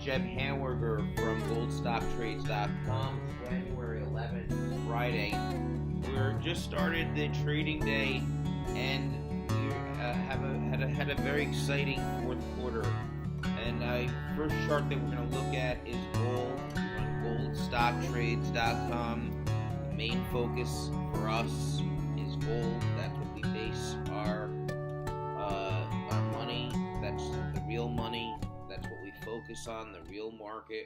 Jeb Hanwerger from GoldStockTrades.com. January 11th, Friday. We're just started the trading day, and we had a very exciting fourth quarter. And first chart that we're going to look at is gold on GoldStockTrades.com. The main focus for us is gold. That's what we base our money. That's the real money. That's what we focus on, the real market.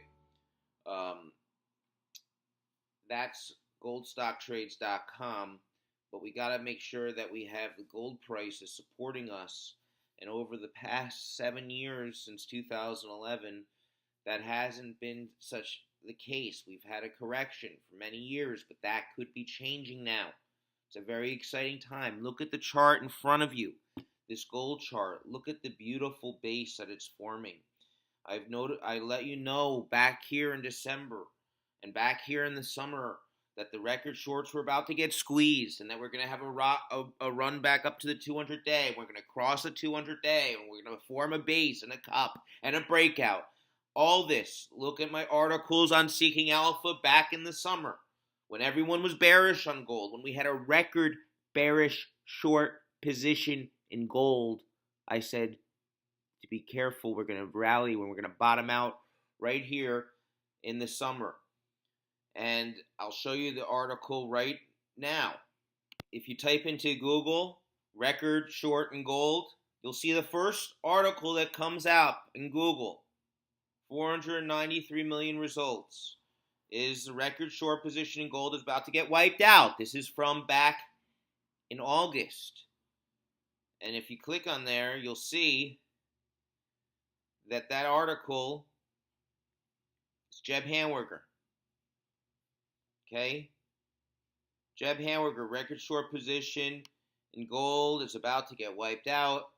That's GoldStockTrades.com. But we got to make sure that we have the gold prices supporting us. And over the past 7 years, since 2011, that hasn't been such the case. We've had a correction for many years, but that could be changing now. It's a very exciting time. Look at the chart in front of you, this gold chart. Look at the beautiful base that it's forming. I let you know back here in December and back here in the summer that the record shorts were about to get squeezed and that we're going to have a run back up to the 200-day. We're going to cross the 200-day, and we're going to form a base and a cup and a breakout. All this, look at my articles on Seeking Alpha back in the summer when everyone was bearish on gold, when we had a record bearish short position in gold. I said to be careful, we're going to rally when we're going to bottom out right here in the summer. And I'll show you the article right now. If you type into Google, record short in gold, you'll see the first article that comes out in Google. 493 million results. Is the record short position in gold is about to get wiped out. This is from back in August. And if you click on there, you'll see that article is Jeb Hanwerger. Okay? Jeb Hanwerger, record short position in gold is about to get wiped out.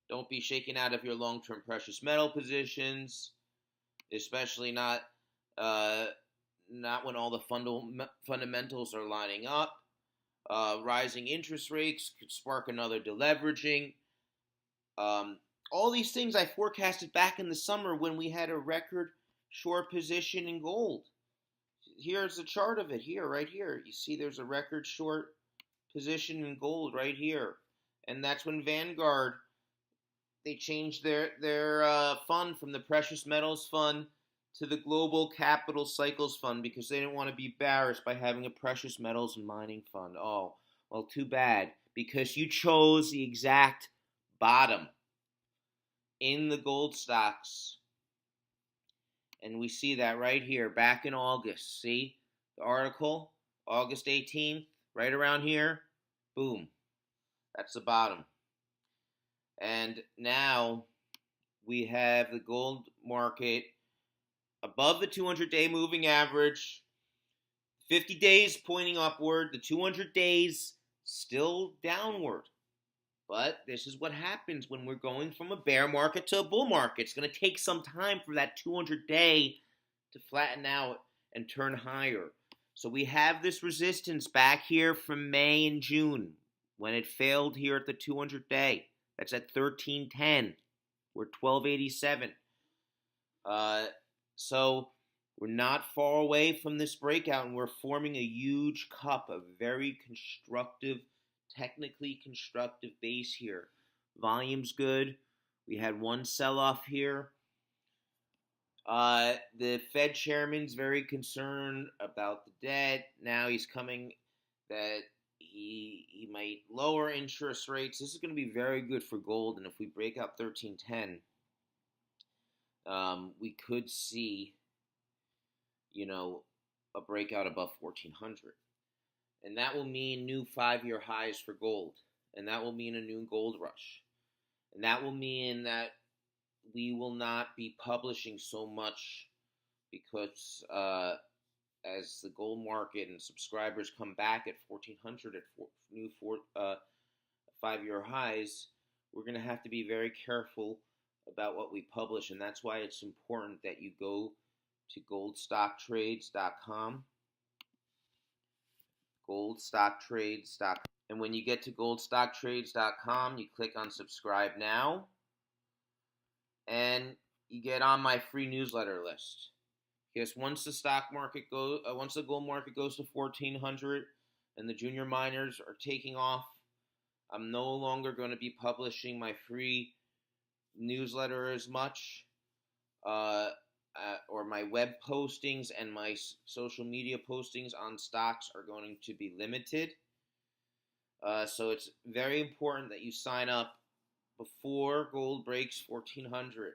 Don't be shaken out of your long-term precious metal positions, especially not when all the fundamentals are lining up. Rising interest rates could spark another deleveraging. All these things I forecasted back in the summer when we had a record short position in gold. Here's the chart of it here, right here. You see there's a record short position in gold right here. And that's when Vanguard, they changed their fund from the Precious Metals Fund to the Global Capital Cycles Fund because they didn't want to be embarrassed by having a precious metals and mining fund. Oh, well, too bad, because you chose the exact bottom in the gold stocks. And we see that right here, back in August. See the article, August 18th, right around here. Boom. That's the bottom. And now we have the gold market above the 200-day moving average. 50 days pointing upward. The 200 days still downward. But this is what happens when we're going from a bear market to a bull market. It's going to take some time for that 200-day to flatten out and turn higher. So we have this resistance back here from May and June when it failed here at the 200-day. That's at 1310. We're 1287. So we're not far away from this breakout, and we're forming a huge cup, a very constructive, technically constructive base here. Volume's good. We had one sell-off here. The Fed chairman's very concerned about the debt. Now he's coming that he might lower interest rates. This is going to be very good for gold, and if we break out 1310, we could see, a breakout above 1400. And that will mean new 5-year highs for gold. And that will mean a new gold rush. And that will mean that we will not be publishing so much because as the gold market and subscribers come back at 1400 at new 5-year highs, we're going to have to be very careful about what we publish. And that's why it's important that you go to GoldStockTrades.com. GoldStockTrades.com. And when you get to GoldStockTrades.com, you click on subscribe now. And you get on my free newsletter list. Because once the gold market goes to 1,400, and the junior miners are taking off, I'm no longer going to be publishing my free newsletter as much, or my web postings and my social media postings on stocks are going to be limited. So it's very important that you sign up before gold breaks 1,400.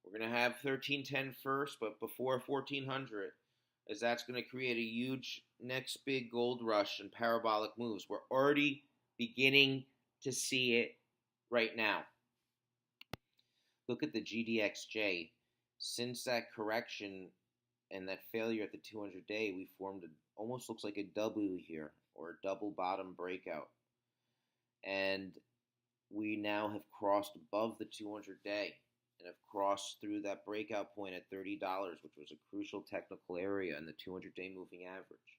We're going to have 1310 first, but before 1,400, as that's going to create a huge next big gold rush and parabolic moves. We're already beginning to see it right now. Look at the GDXJ. Since that correction and that failure at the 200-day, we formed almost looks like a W here, or a double bottom breakout. And we now have crossed above the 200-day and have crossed through that breakout point at $30, which was a crucial technical area in the 200-day moving average.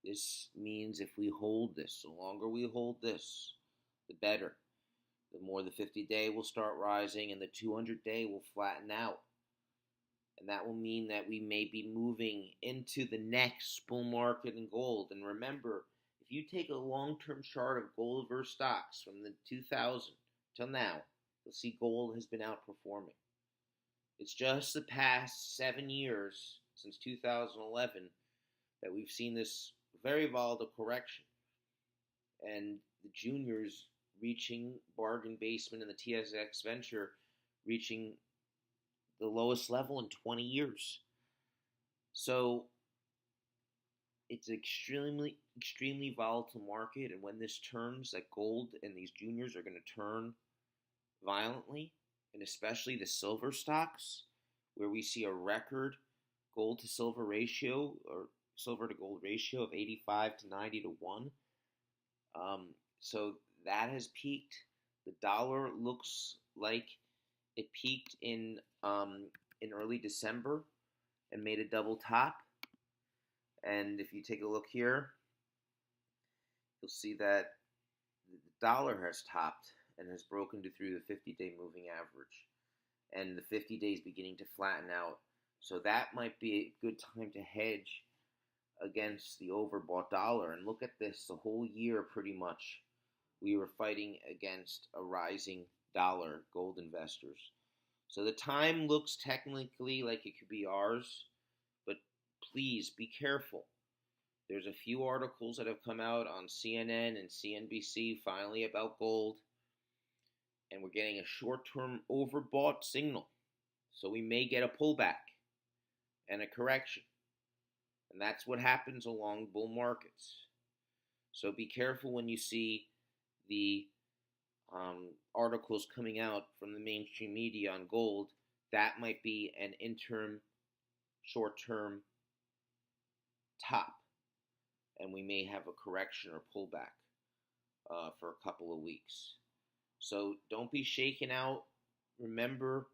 This means if we hold this, the longer we hold this, the better. The more the 50-day will start rising and the 200-day will flatten out. And that will mean that we may be moving into the next bull market in gold. And remember, if you take a long-term chart of gold versus stocks from the 2000 till now, you'll see gold has been outperforming. It's just the past 7 years, since 2011, that we've seen this very volatile correction. And the juniors reaching bargain basement and the TSX Venture reaching the lowest level in 20 years. So it's an extremely volatile market, and when this turns, that gold and these juniors are going to turn violently, and especially the silver stocks, where we see a record gold to silver ratio, or silver to gold ratio of 85 to 90 to 1. So that has peaked. The dollar looks like it peaked in early December and made a double top. And if you take a look here, you'll see that the dollar has topped and has broken through the 50-day moving average. And the 50 days beginning to flatten out. So that might be a good time to hedge against the overbought dollar. And look at this, the whole year pretty much, we were fighting against a rising dollar, gold investors. So the time looks technically like it could be ours, but please be careful. There's a few articles that have come out on CNN and CNBC finally about gold, and we're getting a short-term overbought signal. So we may get a pullback and a correction. And that's what happens along bull markets. So be careful when you see the articles coming out from the mainstream media on gold. That might be an interim, short-term top, and we may have a correction or pullback for a couple of weeks. So don't be shaken out. Remember,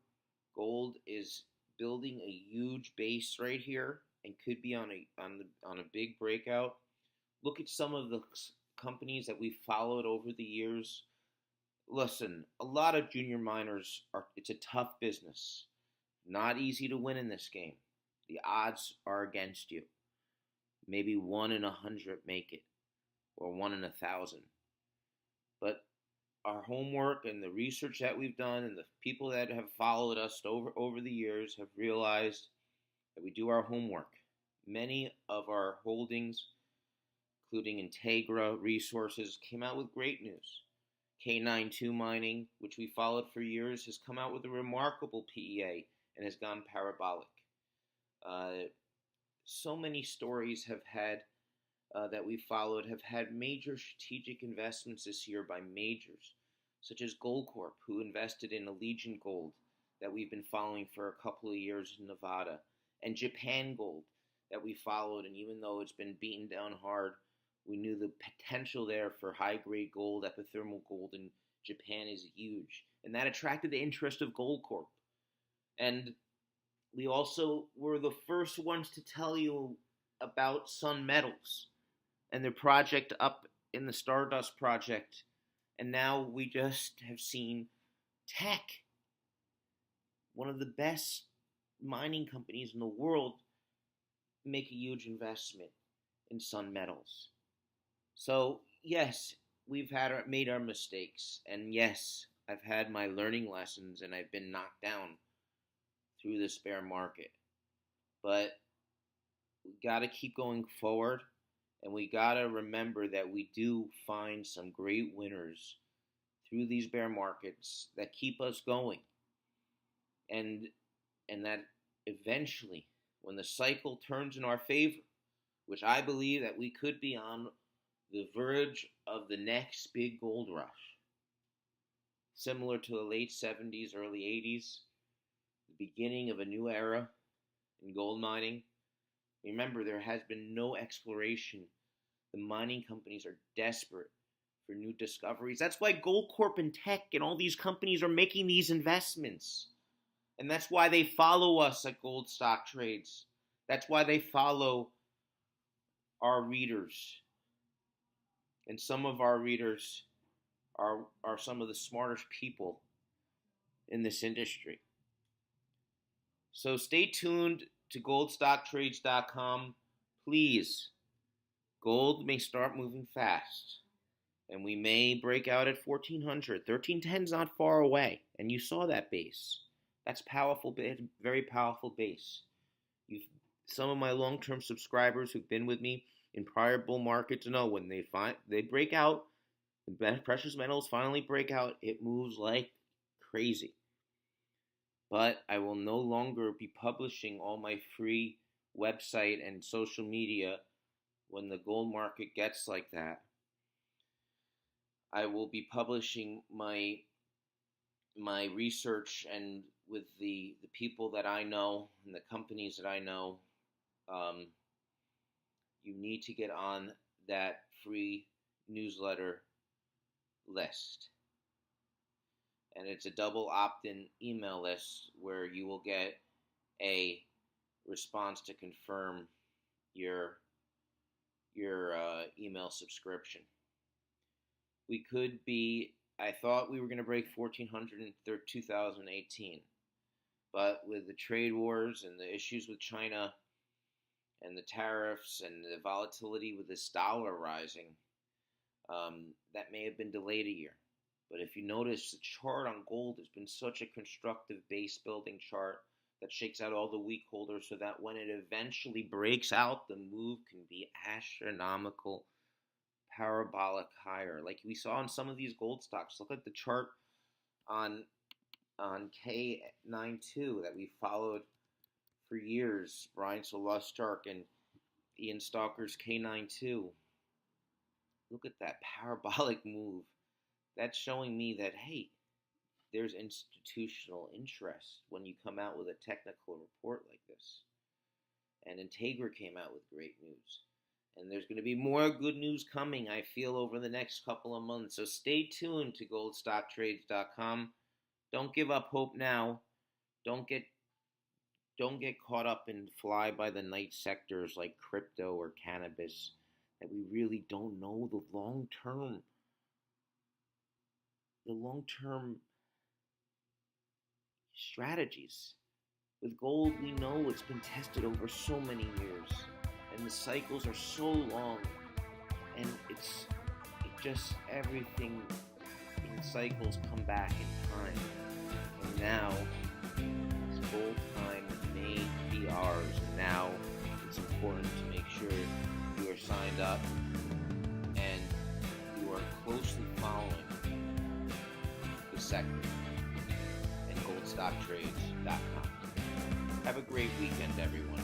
gold is building a huge base right here and could be on a big breakout. Look at some of the companies that we've followed over the years. Listen, a lot of junior miners it's a tough business. Not easy to win in this game. The odds are against you. Maybe 1 in 100 make it, or 1 in 1,000. But our homework and the research that we've done and the people that have followed us over the years have realized that we do our homework. Many of our holdings, including Integra Resources, came out with great news. K92 Mining, which we followed for years, has come out with a remarkable PEA and has gone parabolic. So many stories have had that we followed have had major strategic investments this year by majors, such as Goldcorp, who invested in Allegiant Gold that we've been following for a couple of years in Nevada, and Japan Gold that we followed, and even though it's been beaten down hard, we knew the potential there for high-grade gold, epithermal gold in Japan is huge, and that attracted the interest of Goldcorp. And we also were the first ones to tell you about Sun Metals and their project up in the Stardust project. And now we just have seen Teck one of the best mining companies in the world, make a huge investment in Sun Metals. So yes, made our mistakes, and yes, I've had my learning lessons, and I've been knocked down through this bear market. But we got to keep going forward, and we got to remember that we do find some great winners through these bear markets that keep us going, and that eventually, when the cycle turns in our favor, which I believe that we could be on the verge of the next big gold rush, similar to the late 70s, early 80s, the beginning of a new era in gold mining. Remember, there has been no exploration. The mining companies are desperate for new discoveries. That's why Goldcorp and Teck and all these companies are making these investments. And that's why they follow us at Gold Stock Trades. That's why they follow our readers. And some of our readers are some of the smartest people in this industry. So stay tuned to goldstocktrades.com. Please, gold may start moving fast, and we may break out at 1400. 1310 is not far away, and you saw that base. That's powerful, very powerful base. Some of my long-term subscribers who've been with me in prior bull markets know when they break out, the precious metals finally break out, it moves like crazy. But I will no longer be publishing all my free website and social media when the gold market gets like that. I will be publishing my research, and with the people that I know and the companies that I know. You need to get on that free newsletter list. And it's a double opt-in email list where you will get a response to confirm your email subscription. I thought we were going to break 1400 in 2018. But with the trade wars and the issues with China and the tariffs and the volatility with this dollar rising, that may have been delayed a year. But if you notice, the chart on gold has been such a constructive base building chart that shakes out all the weak holders so that when it eventually breaks out, the move can be astronomical, parabolic higher. Like we saw in some of these gold stocks. Look at the chart on K92 that we followed for years, Brian Solustark and Ian Stalker's K92. Look at that parabolic move. That's showing me that, hey, there's institutional interest when you come out with a technical report like this. And Integra came out with great news. And there's going to be more good news coming, I feel, over the next couple of months. So stay tuned to goldstocktrades.com. Don't give up hope now. Don't get caught up in fly-by-the-night sectors like crypto or cannabis that we really don't know the long-term strategies. With gold, we know it's been tested over so many years, and the cycles are so long, and everything in cycles come back in time. And now, this gold time may be ours, and now it's important to make sure you are signed up and you are closely following the sector and goldstocktrades.com. Have a great weekend, everyone.